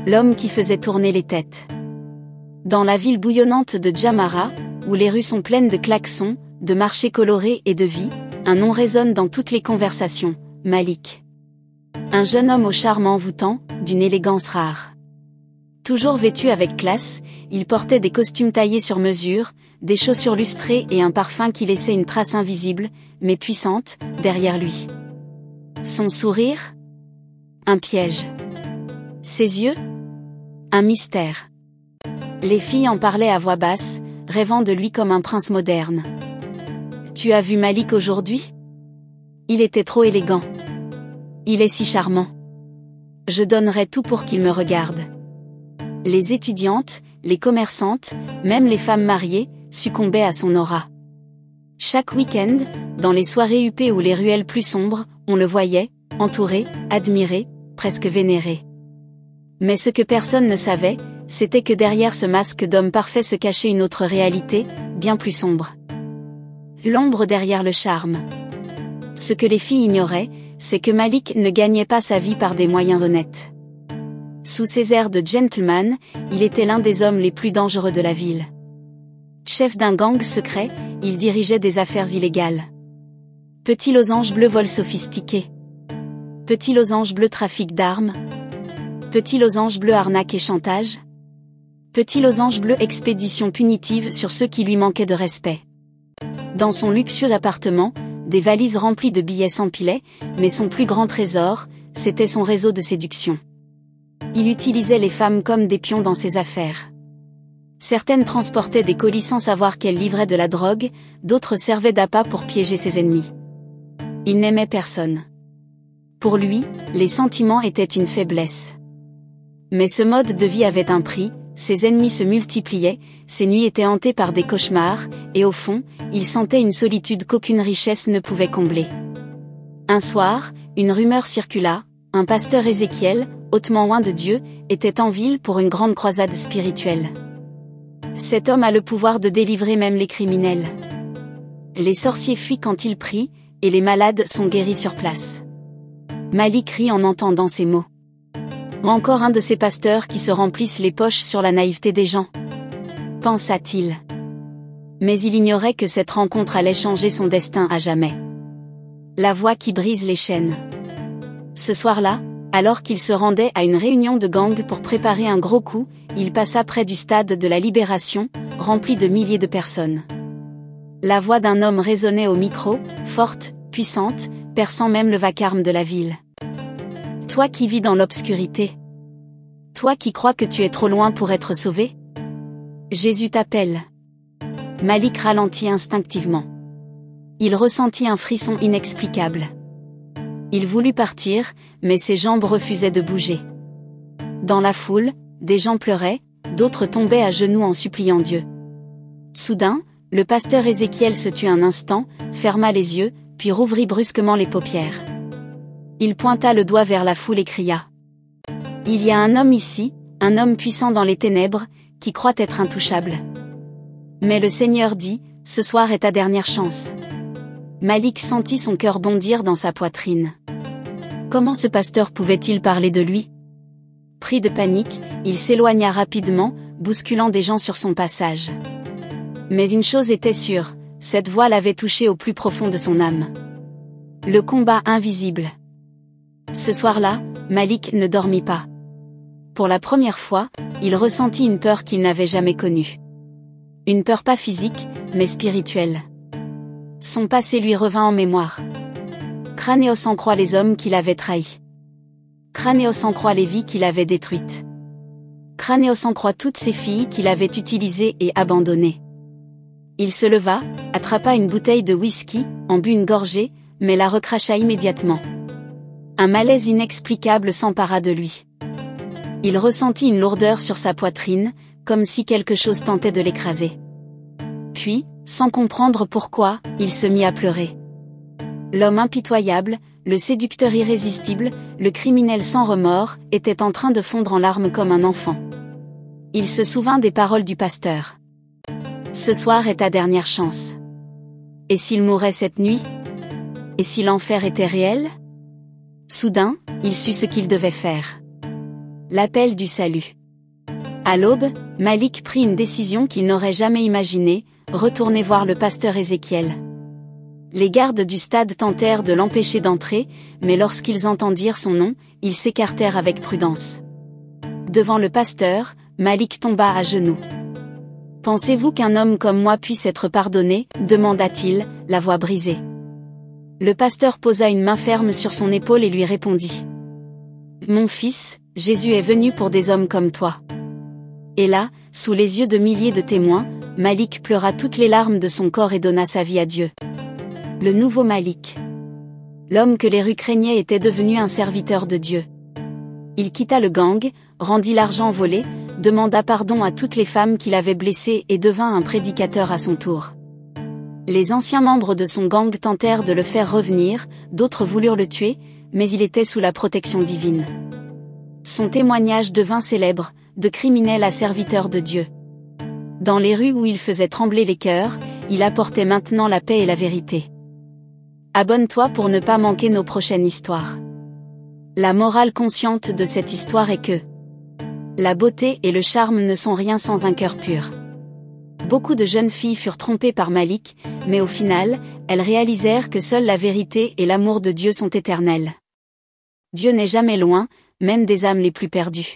L'homme qui faisait tourner les têtes. Dans la ville bouillonnante de Djamara, où les rues sont pleines de klaxons, de marchés colorés et de vie, un nom résonne dans toutes les conversations, Malik. Un jeune homme au charme envoûtant, d'une élégance rare. Toujours vêtu avec classe, il portait des costumes taillés sur mesure, des chaussures lustrées et un parfum qui laissait une trace invisible, mais puissante, derrière lui. Son sourire? Un piège. Ses yeux? Un mystère. Les filles en parlaient à voix basse, rêvant de lui comme un prince moderne. Tu as vu Malik aujourd'hui? Il était trop élégant. Il est si charmant. Je donnerais tout pour qu'il me regarde. Les étudiantes, les commerçantes, même les femmes mariées, succombaient à son aura. Chaque week-end, dans les soirées huppées ou les ruelles plus sombres, on le voyait, entouré, admiré, presque vénéré. Mais ce que personne ne savait, c'était que derrière ce masque d'homme parfait se cachait une autre réalité, bien plus sombre. L'ombre derrière le charme. Ce que les filles ignoraient, c'est que Malik ne gagnait pas sa vie par des moyens honnêtes. Sous ses airs de gentleman, il était l'un des hommes les plus dangereux de la ville. Chef d'un gang secret, il dirigeait des affaires illégales. Petit losange bleu vol sophistiqué. Petit losange bleu trafic d'armes. Petit losange bleu arnaque et chantage. Petit losange bleu expédition punitive sur ceux qui lui manquaient de respect. Dans son luxueux appartement, des valises remplies de billets s'empilaient, mais son plus grand trésor, c'était son réseau de séduction. Il utilisait les femmes comme des pions dans ses affaires. Certaines transportaient des colis sans savoir qu'elles livraient de la drogue, d'autres servaient d'appât pour piéger ses ennemis. Il n'aimait personne. Pour lui, les sentiments étaient une faiblesse. Mais ce mode de vie avait un prix, ses ennemis se multipliaient, ses nuits étaient hantées par des cauchemars, et au fond, il sentait une solitude qu'aucune richesse ne pouvait combler. Un soir, une rumeur circula, un pasteur Ézéchiel, hautement loin de Dieu, était en ville pour une grande croisade spirituelle. Cet homme a le pouvoir de délivrer même les criminels. Les sorciers fuient quand il prie, et les malades sont guéris sur place. Malik rit en entendant ces mots. Encore un de ces pasteurs qui se remplissent les poches sur la naïveté des gens, pensa-t-il. Mais il ignorait que cette rencontre allait changer son destin à jamais. La voix qui brise les chaînes. Ce soir-là, alors qu'il se rendait à une réunion de gang pour préparer un gros coup, il passa près du stade de la Libération, rempli de milliers de personnes. La voix d'un homme résonnait au micro, forte, puissante, perçant même le vacarme de la ville. Toi qui vis dans l'obscurité. Toi qui crois que tu es trop loin pour être sauvé. Jésus t'appelle. Malik ralentit instinctivement. Il ressentit un frisson inexplicable. Il voulut partir, mais ses jambes refusaient de bouger. Dans la foule, des gens pleuraient, d'autres tombaient à genoux en suppliant Dieu. Soudain, le pasteur Ézéchiel se tut un instant, ferma les yeux, puis rouvrit brusquement les paupières. Il pointa le doigt vers la foule et cria. Il y a un homme ici, un homme puissant dans les ténèbres, qui croit être intouchable. Mais le Seigneur dit, ce soir est ta dernière chance. Malik sentit son cœur bondir dans sa poitrine. Comment ce pasteur pouvait-il parler de lui? Pris de panique, il s'éloigna rapidement, bousculant des gens sur son passage. Mais une chose était sûre, cette voix l'avait touché au plus profond de son âme. Le combat invisible. Ce soir-là, Malik ne dormit pas. Pour la première fois, il ressentit une peur qu'il n'avait jamais connue. Une peur pas physique, mais spirituelle. Son passé lui revint en mémoire. Cranéos en croix les hommes qu'il avait trahis. Cranéos en croix les vies qu'il avait détruites. Cranéos en croix toutes ces filles qu'il avait utilisées et abandonnées. Il se leva, attrapa une bouteille de whisky, en but une gorgée, mais la recracha immédiatement. Un malaise inexplicable s'empara de lui. Il ressentit une lourdeur sur sa poitrine, comme si quelque chose tentait de l'écraser. Puis, sans comprendre pourquoi, il se mit à pleurer. L'homme impitoyable, le séducteur irrésistible, le criminel sans remords, était en train de fondre en larmes comme un enfant. Il se souvint des paroles du pasteur. Ce soir est ta dernière chance. Et s'il mourait cette nuit? Et si l'enfer était réel? Soudain, il sut ce qu'il devait faire. L'appel du salut. À l'aube, Malik prit une décision qu'il n'aurait jamais imaginée, retourner voir le pasteur Ézéchiel. Les gardes du stade tentèrent de l'empêcher d'entrer, mais lorsqu'ils entendirent son nom, ils s'écartèrent avec prudence. Devant le pasteur, Malik tomba à genoux. « Pensez-vous qu'un homme comme moi puisse être pardonné ?» demanda-t-il, la voix brisée. Le pasteur posa une main ferme sur son épaule et lui répondit. « Mon fils, Jésus est venu pour des hommes comme toi. » Et là, sous les yeux de milliers de témoins, Malik pleura toutes les larmes de son corps et donna sa vie à Dieu. Le nouveau Malik. L'homme que les rues craignaient était devenu un serviteur de Dieu. Il quitta le gang, rendit l'argent volé, demanda pardon à toutes les femmes qu'il avait blessées et devint un prédicateur à son tour. Les anciens membres de son gang tentèrent de le faire revenir, d'autres voulurent le tuer, mais il était sous la protection divine. Son témoignage devint célèbre, de criminel à serviteur de Dieu. Dans les rues où il faisait trembler les cœurs, il apportait maintenant la paix et la vérité. Abonne-toi pour ne pas manquer nos prochaines histoires. La morale consciente de cette histoire est que la beauté et le charme ne sont rien sans un cœur pur. Beaucoup de jeunes filles furent trompées par Malik, mais au final, elles réalisèrent que seule la vérité et l'amour de Dieu sont éternels. Dieu n'est jamais loin, même des âmes les plus perdues.